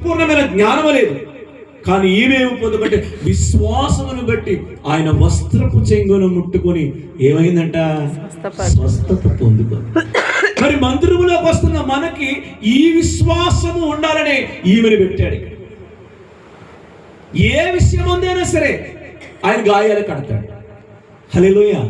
పరిపూర్ణమైన జ్ఞానము లేదు. కానీ ఈమె పొందుకుంటే విశ్వాసమును బట్టి ఆయన వస్త్రపు చెంగును ముట్టుకొని ఏమైందంట? స్వస్థత పొందుకుంది. మరి మందిరములోకి వస్తున్న మనకి ఈ విశ్వాసము ఉండాలనే ఈమెను పెట్టాడు. ఏ విషయం ఉందైనా సరే ఆయన గాయాలు కడతాడు. హల్లెలూయా.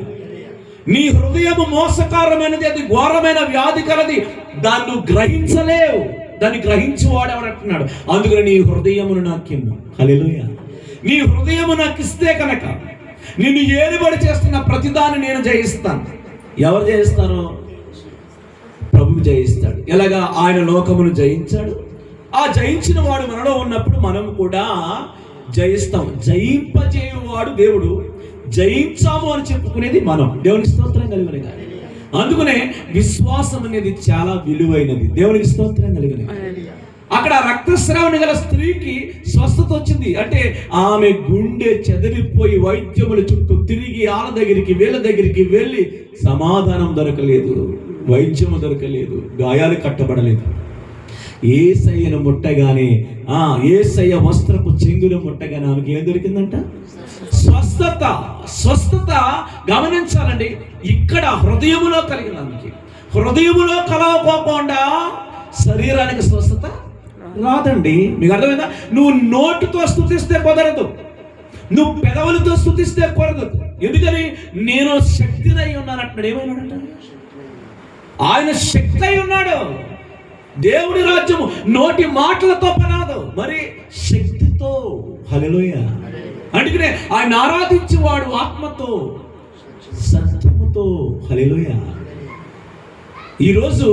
నీ హృదయము మోసకారమైనది, అది ఘోరమైన వ్యాధి కలది, దాన్ని గ్రహించలేవు. దాన్ని గ్రహించువాడు ఎవడంటున్నాడు, అందుకని నీ హృదయమును నాకిమ్ము. హల్లెలూయా. నీ హృదయము నాకు ఇస్తే కనుక నిన్ను ఏలుబడి చేస్తున్న ప్రతిదాన్ని నేను జయిస్తాను. ఎవరు జయిస్తారు? ప్రభువు జయిస్తాడు. ఎలాగా? ఆయన లోకమును జయించాడు. ఆ జయించిన వాడు మనలో ఉన్నప్పుడు మనం కూడా జయిస్తాం. జయింపజేయువాడు దేవుడు, జయించాము అని చెప్పుకునేది మనం. దేవునికి స్తోత్రం కలిగిన. అందుకనే విశ్వాసం అనేది చాలా విలువైనది. దేవునికి స్తోత్రం కలిగిన. అక్కడ రక్తస్రావణ గల స్త్రీకి స్వస్థత వచ్చింది. అంటే ఆమె గుండె చెదిరిపోయి వైద్యముల చుట్టూ తిరిగి ఆళ్ళ దగ్గరికి వీళ్ళ దగ్గరికి వెళ్ళి సమాధానం దొరకలేదు, వైద్యము దొరకలేదు, గాయాలు కట్టబడలేదు. యేసయ్యను ముట్టగానే, యేసయ్య వస్త్రపు చెంగును ముట్టగానే ఆమెకి ఏం దొరికిందంట? స్వస్థత. స్వస్థత గమనించాలండి, ఇక్కడ హృదయములో కలిగిన ఆమెకి. హృదయములో కలవకోకుండా శరీరానికి స్వస్థత రాదండి. మీకు అర్థమైందా? నువ్వు నోటితో స్తుతిస్తే కుదరదు, నువ్వు పెదవులతో స్తుతిస్తే కుదరదు. ఎందుకని? నేను శక్తినై ఉన్నాను అంటున్నాడు. ఏమైనాడంట? ఆయన శక్తి అయి ఉన్నాడు. దేవుడి రాజ్యము నోటి మాటలతో పనాదు, మరి శక్తితో. హల్లెలూయా. అందుకనే ఆయన ఆరాధించేవాడు ఆత్మతో సత్యముతో. హల్లెలూయా. ఈరోజు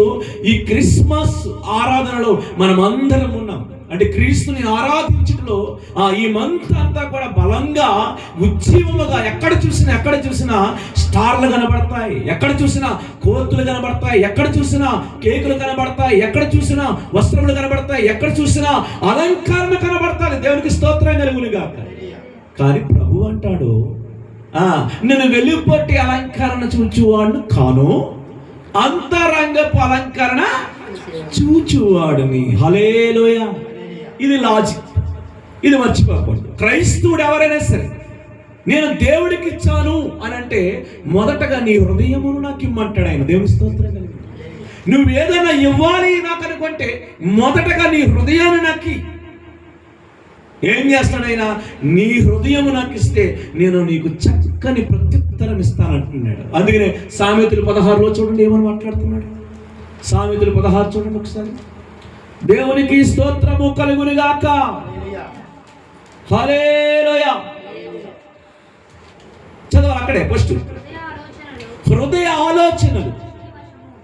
ఈ క్రిస్మస్ ఆరాధనలో మనం అందరం ఉన్నాం. అంటే క్రీస్తుని ఆరాధించడంలో ఈ మంత్ అంతా కూడా బలంగా ఉజ్జీవముగా ఎక్కడ చూసినా స్టార్లు కనబడతాయి, ఎక్కడ చూసినా కోతులు కనబడతాయి, ఎక్కడ చూసినా కేకులు కనబడతాయి, ఎక్కడ చూసినా వస్త్రములు కనబడతాయి, ఎక్కడ చూసినా అలంకరణ కనబడతాయి. దేవునికి స్తోత్రం కలుగునుగా. కానీ ప్రభు అంటాడు, నేను వెలుపటి అలంకరణ చూచువాడు కాను, అంతరంగపు అలంకరణ చూచువాడిని. హల్లెలూయా. ఇది లాజిక్, ఇది మర్చిపోకూడదు. క్రైస్తవుడు ఎవరైనా సరే నేను దేవుడికి ఇచ్చాను అని అంటే మొదటగా నీ హృదయమును నాకు ఇమ్మంటాడు ఆయన. దేవుని స్తోత్రం కలిగి. నువ్వు ఏదైనా ఇవ్వాలి నాకు అనుకుంటే మొదటగా నీ హృదయాన్ని నాకు ఏం చేస్తాడు ఆయన? నీ హృదయము నాకు ఇస్తే నేను నీకు చక్కని ప్రత్యుత్తరం ఇస్తానంటున్నాడు. అందుకనే సామెతలు 16లో చూడండి ఏమని మాట్లాడుతున్నాడు. సామెతలు 16 చూడండి ఒకసారి. దేవునికి స్తోత్రము కలుగునుగాక. హల్లెలూయా. చదవాలి అక్కడే ఫస్ట్. హృదయ ఆలోచనలు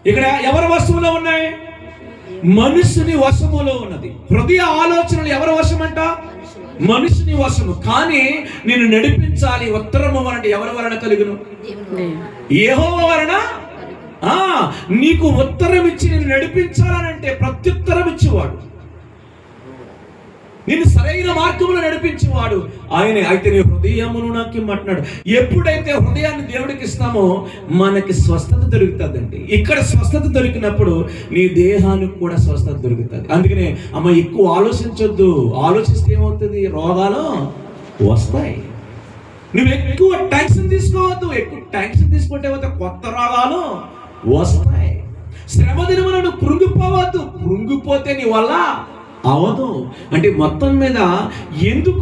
ఇక్కడ ఎవరి వశములో ఉన్నాయి? మనుషుని వశములో ఉన్నది. హృదయ ఆలోచనలు ఎవరి వశం అంట? మనుషుని వశము. కానీ నేను నడిపించాలి ఉత్తరము వలన ఎవరి వలన కలుగును? యెహోవా వలన. నీకు ఉత్తరం ఇచ్చి నేను నడిపించాలనంటే ప్రత్యుత్తరం ఇచ్చేవాడు, నేను సరైన మార్గంలో నడిపించేవాడు ఆయనే. అయితే నీ హృదయమును నాకు ఇమ్మంటున్నాడు. ఎప్పుడైతే హృదయాన్ని దేవుడికి ఇస్తామో మనకి స్వస్థత దొరుకుతుందండి. ఇక్కడ స్వస్థత దొరికినప్పుడు నీ దేహానికి కూడా స్వస్థత దొరుకుతుంది. అందుకనే అమ్మ ఎక్కువ ఆలోచించొద్దు. ఆలోచిస్తే ఏమవుతుంది? రోగాలు వస్తాయి. నువ్వు ఎక్కువ టెన్షన్ తీసుకోవద్దు. ఎక్కువ టెన్షన్ తీసుకుంటే కొత్త రోగాలు వస్తాయి. శ్రమ దినమున నువ్వు కృంగిపోవద్దు. కృంగిపోతే నీ వల్ల అవదు. అంటే మొత్తం మీద ఎందుకు